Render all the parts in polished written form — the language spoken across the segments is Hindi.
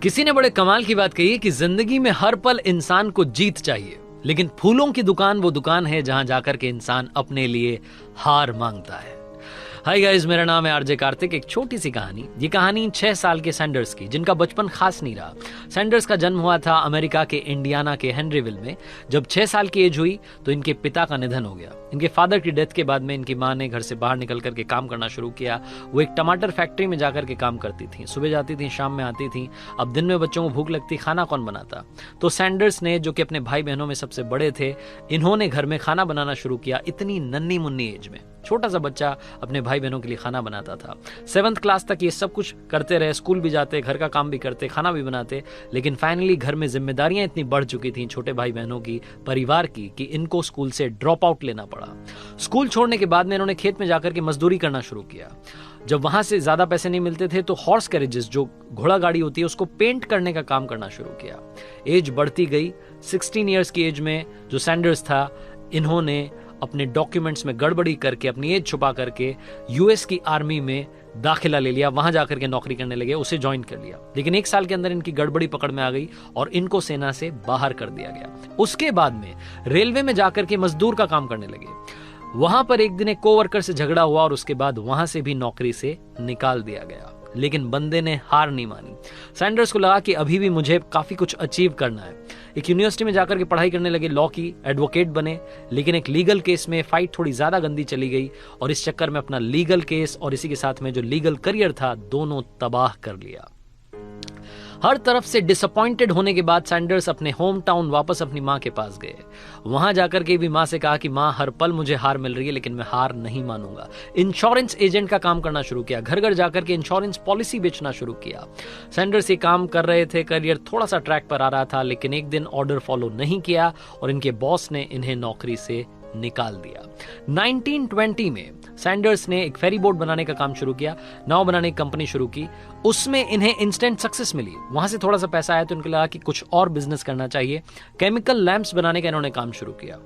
किसी ने बड़े कमाल की बात कही है कि जिंदगी में हर पल इंसान को जीत चाहिए, लेकिन फूलों की दुकान वो दुकान है जहां जाकर के इंसान अपने लिए हार मांगता है। हाय गाइस, मेरा नाम है आरजे कार्तिक। एक छोटी सी कहानी। ये कहानी 6 साल के सैंडर्स की, जिनका बचपन खास नहीं रहा। सैंडर्स का जन्म हुआ था अमेरिका के इंडियाना के हेनरीविल में। जब 6 साल की एज हुई तो इनके पिता का निधन हो गया। इनके फादर की डेथ के बाद में इनकी माँ ने घर से बाहर निकल करके काम करना शुरू किया। वो एक टमाटर फैक्ट्री में जाकर के काम करती थी। सुबह जाती थी, शाम में आती थी। अब दिन में बच्चों को भूख लगती, खाना कौन बनाता? तो सैंडर्स ने, जो कि अपने भाई बहनों में सबसे बड़े थे, इन्होंने घर में खाना बनाना शुरू किया। इतनी नन्ही मुन्नी एज में छोटा सा बच्चा अपने भाई बहनों के लिए खाना बनाता था। 7th क्लास तक ये सब कुछ करते रहे। स्कूल भी जाते, घर का काम भी करते, खाना भी बनाते। लेकिन फाइनली घर में जिम्मेदारियां इतनी बढ़ चुकी थी छोटे भाई बहनों की, परिवार की, कि इनको स्कूल से ड्रॉप आउट लेना पड़ा। स्कूल छोड़ने के बाद में इन्होंने खेत में जाकर के मजदूरी करना शुरू किया। जब वहां से ज्यादा पैसे नहीं मिलते थे तो हॉर्स कैरेजेस, जो घोड़ा गाड़ी होती है, उसको पेंट करने का काम करना शुरू किया। एज बढ़ती गई। 16 ईयर्स की एज में जो सैंडर्स था, इन्होंने अपने डॉक्यूमेंट्स में गड़बड़ी करके, अपनी एज छुपा करके यूएस की आर्मी में दाखिला ले लिया। वहां जाकर के नौकरी करने लगे, उसे ज्वाइन कर लिया। लेकिन 1 साल के अंदर इनकी गड़बड़ी पकड़ में आ गई और इनको सेना से बाहर कर दिया गया। उसके बाद में रेलवे में जाकर के मजदूर का काम करने लगे। वहां पर एक दिन एक कोवर्कर से झगड़ा हुआ और उसके बाद वहां से भी नौकरी से निकाल दिया गया। लेकिन बंदे ने हार नहीं मानी। सैंडर्स को लगा कि अभी भी मुझे काफी कुछ अचीव करना है। एक यूनिवर्सिटी में जाकर के पढ़ाई करने लगे, लॉ की, एडवोकेट बने। लेकिन एक लीगल केस में फाइट थोड़ी ज्यादा गंदी चली गई और इस चक्कर में अपना लीगल केस और इसी के साथ में जो लीगल करियर था, दोनों तबाह कर लिया। हर तरफ से डिसअपॉइंटेड होने के बाद सैंडर्स अपने होम टाउन वापस अपनी माँ के पास गए। वहां जाकर के भी माँ से कहा कि माँ, हर पल मुझे हार मिल रही है, लेकिन मैं हार नहीं मानूंगा। इंश्योरेंस एजेंट का काम करना शुरू किया। घर घर जाकर के इंश्योरेंस पॉलिसी बेचना शुरू किया। सैंडर्स ये काम कर रहे थे, करियर थोड़ा सा ट्रैक पर आ रहा था। लेकिन एक दिन ऑर्डर फॉलो नहीं किया और इनके बॉस ने इन्हें नौकरी से निकाल दिया। 1920 में सैंडर्स ने एक फेरी बोट बनाने का काम शुरू किया, नाव बनाने की कंपनी शुरू की। उसमें इन्हें इंस्टेंट सक्सेस मिली। वहां से थोड़ा सा पैसा आया तो इनको लगा कि कुछ और बिजनेस करना चाहिए। केमिकल लैंप्स बनाने का इन्होंने काम शुरू किया।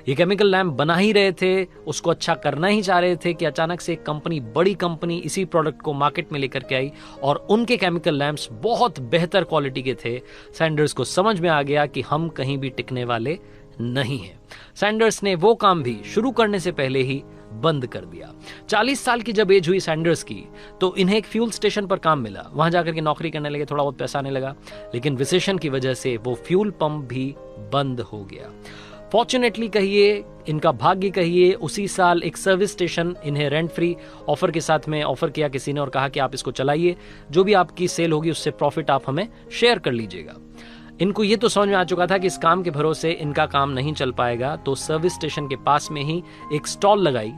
ये केमिकल लैंप बना ही रहे थे, उसको अच्छा करना ही चाह रहे थे कि अचानक से एक कंपनी, बड़ी कंपनी, इसी प्रोडक्ट को मार्केट में लेकर के आई और उनके केमिकल लैंप्स बहुत बेहतर क्वालिटी के थे। सैंडर्स को समझ में आ गया कि हम कहीं भी टिकने वाले नहीं है। सैंडर्स ने वो काम भी शुरू करने से पहले ही बंद कर दिया। 40 साल की जब एज हुई सैंडर्स की, तो इन्हें एक फ्यूल स्टेशन पर काम मिला। वहां जाकर के नौकरी करने लगे, थोड़ा बहुत पैसा आने लगा। लेकिन रिसेशन की वजह से वो फ्यूल पंप भी बंद हो गया। फॉर्चुनेटली कहिए, इनका भाग्य कहिए, उसी साल एक सर्विस स्टेशन इन्हें रेंट फ्री ऑफर के साथ में ऑफर किया किसी ने और कहा कि आप इसको चलाइए, जो भी आपकी सेल होगी उससे प्रॉफिट आप हमें शेयर कर लीजिएगा। इनको ये तो समझ में आ चुका था कि इस काम के भरोसे इनका काम नहीं चल पाएगा, तो सर्विस स्टेशन के पास में ही एक स्टॉल लगाई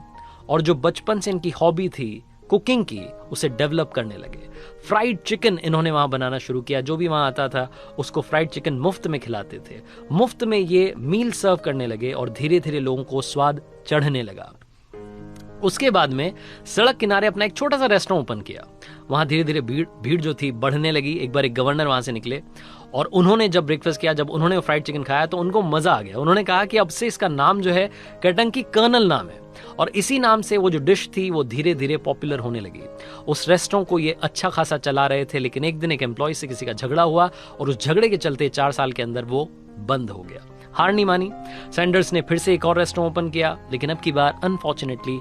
और जो बचपन से इनकी हॉबी थी कुकिंग की, उसे डेवलप करने लगे। फ्राइड चिकन इन्होंने वहां बनाना शुरू किया। जो भी वहां आता था उसको फ्राइड चिकन मुफ्त में खिलाते थे। मुफ्त में ये मील सर्व करने लगे और धीरे धीरे लोगों को स्वाद चढ़ने लगा। उसके बाद में सड़क किनारे अपना एक छोटा सा रेस्टोरेंट ओपन किया। वहां धीरे धीरे भीड़ जो थी बढ़ने लगी। एक बार एक गवर्नर वहां से निकले और उन्होंने जब ब्रेकफास्ट किया, जब उन्होंने फ्राइड चिकन खाया तो उनको मजा आ गया। उन्होंने कहा कि अब से इसका नाम जो है केंटकी कर्नल नाम है, और इसी नाम से वो जो डिश थी वो धीरे धीरे पॉपुलर होने लगी। उस रेस्टोरेंट को ये अच्छा खासा चला रहे थे। लेकिन एक दिन एक एम्प्लॉय से किसी का झगड़ा हुआ और उस झगड़े के चलते 4 साल के अंदर वो बंद हो गया। हार नहीं मानी। सैंडर्स ने फिर से एक और रेस्टोरेंट ओपन किया, लेकिन अब की बार अनफॉर्चुनेटली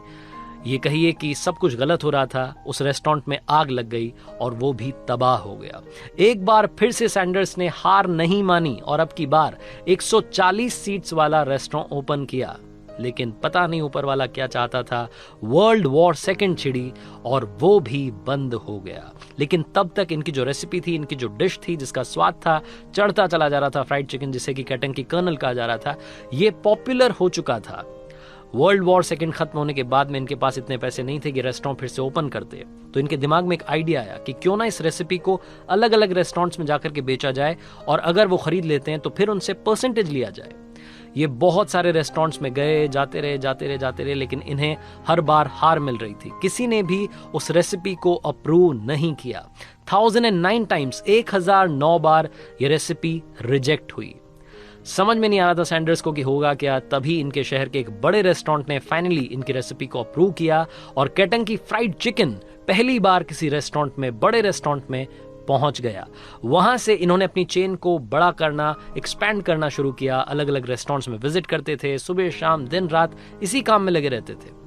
ये कहिए कि सब कुछ गलत हो रहा था। उस रेस्टोरेंट में आग लग गई और वो भी तबाह हो गया। एक बार फिर से सैंडर्स ने हार नहीं मानी और अब की बार 140 सीट्स वाला रेस्टोरेंट ओपन किया। लेकिन पता नहीं ऊपर वाला क्या चाहता था, वर्ल्ड वॉर सेकंड छिड़ी और वो भी बंद हो गया। लेकिन तब तक इनकी जो रेसिपी थी, इनकी जो डिश थी, जिसका स्वाद था चढ़ता चला जा रहा था, फ्राइड चिकन जिसे कि केंटकी कर्नल कहा जा रहा था, ये पॉपुलर हो चुका था। वर्ल्ड वॉर सेकंड खत्म होने के बाद में इनके पास इतने पैसे नहीं थे कि रेस्टोरेंट फिर से ओपन करते। तो इनके दिमाग में एक आइडिया आया कि क्यों ना इस रेसिपी को अलग अलग रेस्टोरेंट्स में जाकर के बेचा जाए और अगर वो खरीद लेते हैं तो फिर उनसे परसेंटेज लिया जाए। ये बहुत सारे रेस्टोरेंट्स में गए, जाते रहे, लेकिन इन्हें हर बार हार मिल रही थी। किसी ने भी उस रेसिपी को अप्रूव नहीं किया। 1009 टाइम्स, 1009 बार ये रेसिपी रिजेक्ट हुई। समझ में नहीं आ रहा था सैंडर्स को कि होगा क्या। तभी इनके शहर के एक बड़े रेस्टोरेंट ने फाइनली इनकी रेसिपी को अप्रूव किया और केंटकी फ्राइड चिकन पहली बार किसी रेस्टोरेंट में, बड़े रेस्टोरेंट में पहुंच गया। वहां से इन्होंने अपनी चेन को बड़ा करना, एक्सपैंड करना शुरू किया। अलग अलग रेस्टोरेंट्स में विजिट करते थे, सुबह शाम दिन रात इसी काम में लगे रहते थे।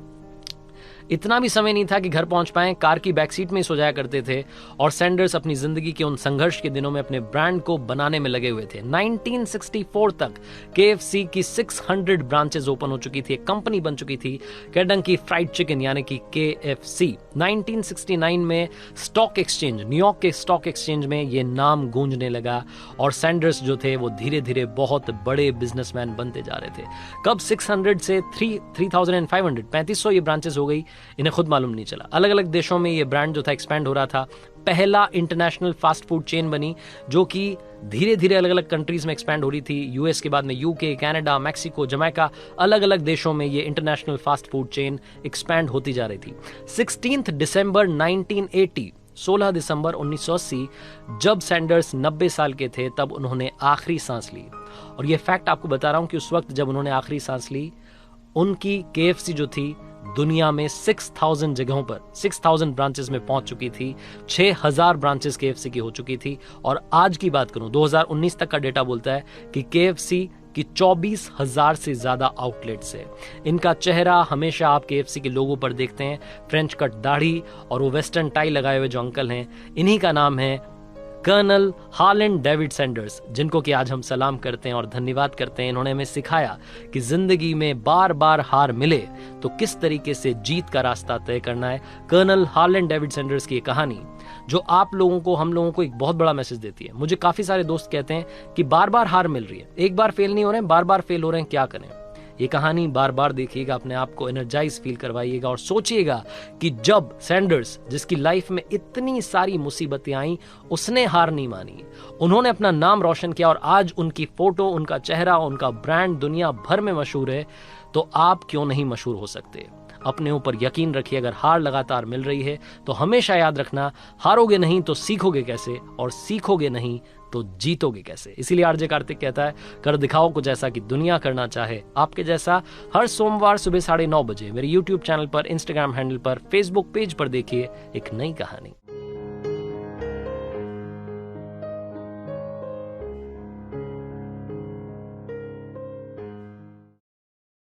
इतना भी समय नहीं था कि घर पहुंच पाए, कार की बैक सीट में ही सो जाया करते थे। और सैंडर्स अपनी जिंदगी के उन संघर्ष के दिनों में अपने ब्रांड को बनाने में लगे हुए थे। 1964 तक KFC की 600 ब्रांचेस ओपन हो चुकी थी, एक कंपनी बन चुकी थी, केंटकी फ्राइड चिकन यानी कि KFC। 1969 में स्टॉक एक्सचेंज, न्यूयॉर्क के स्टॉक एक्सचेंज में ये नाम गूंजने लगा और सैंडर्स जो थे वो धीरे धीरे बहुत बड़े बिजनेसमैन बनते जा रहे थे। कब 600 से 3500, 3500 ये ब्रांचेस हो गई, इन्हें खुद मालूम नहीं चला। अलग अलग देशों में ये ब्रांड जो था एक्सपैंड हो रहा था। पहला इंटरनेशनल फास्ट फूड चेन बनी जो कि धीरे धीरे अलग अलग कंट्रीज में एक्सपैंड हो रही थी। यूएस के बाद में UK, कनाडा, मैक्सिको, जमैका, अलग अलग देशों में ये international fast food chain expand होती जा रही थी। 16 दिसंबर 1980, 16 दिसंबर 1980, जब सैंडर्स 90 साल के थे तब उन्होंने आखिरी सांस ली। और ये फैक्ट आपको बता रहा हूं कि उस वक्त जब उन्होंने आखिरी सांस ली, उनकी KFC जो थी दुनिया में 6000 जगहों पर, 6000 ब्रांचेस में पहुंच चुकी थी। 6000 ब्रांचेस KFC की हो चुकी थी। और आज की बात करूं, 2019 तक का डेटा बोलता है कि KFC की 24,000 से ज्यादा आउटलेट्स है। इनका चेहरा हमेशा आप KFC के लोगों पर देखते हैं, फ्रेंच कट दाढ़ी और वो वेस्टर्न टाई लगाए हुए जो अंकल हैं, इन्हीं का नाम है कर्नल हार्लैंड डेविड सैंडर्स, जिनको कि आज हम सलाम करते हैं और धन्यवाद करते हैं। इन्होंने हमें सिखाया कि जिंदगी में बार बार हार मिले तो किस तरीके से जीत का रास्ता तय करना है। कर्नल हार्लैंड डेविड सैंडर्स की कहानी जो आप लोगों को, हम लोगों को एक बहुत बड़ा मैसेज देती है। मुझे काफी सारे दोस्त कहते हैं कि बार बार हार मिल रही है, एक बार फेल नहीं हो रहे हैं, बार बार फेल हो रहे हैं, क्या करें। ये कहानी बार बार देखिएगा, अपने आप को एनर्जाइज फील करवाइएगा और सोचिएगा कि जब सैंडर्स, जिसकी लाइफ में इतनी सारी मुसीबतें आई, उसने हार नहीं मानी, उन्होंने अपना नाम रोशन किया और आज उनकी फोटो, उनका चेहरा, उनका ब्रांड दुनिया भर में मशहूर है, तो आप क्यों नहीं मशहूर हो सकते। अपने ऊपर यकीन रखिए। अगर हार लगातार मिल रही है तो हमेशा याद रखना, हारोगे नहीं तो सीखोगे कैसे, और सीखोगे नहीं तो जीतोगे कैसे। इसीलिए RJ कार्तिक कहता है, कर दिखाओ कुछ ऐसा कि दुनिया करना चाहे आपके जैसा। हर सोमवार सुबह 9:30 बजे मेरे YouTube चैनल पर, Instagram हैंडल पर, Facebook पेज पर देखिए एक नई कहानी।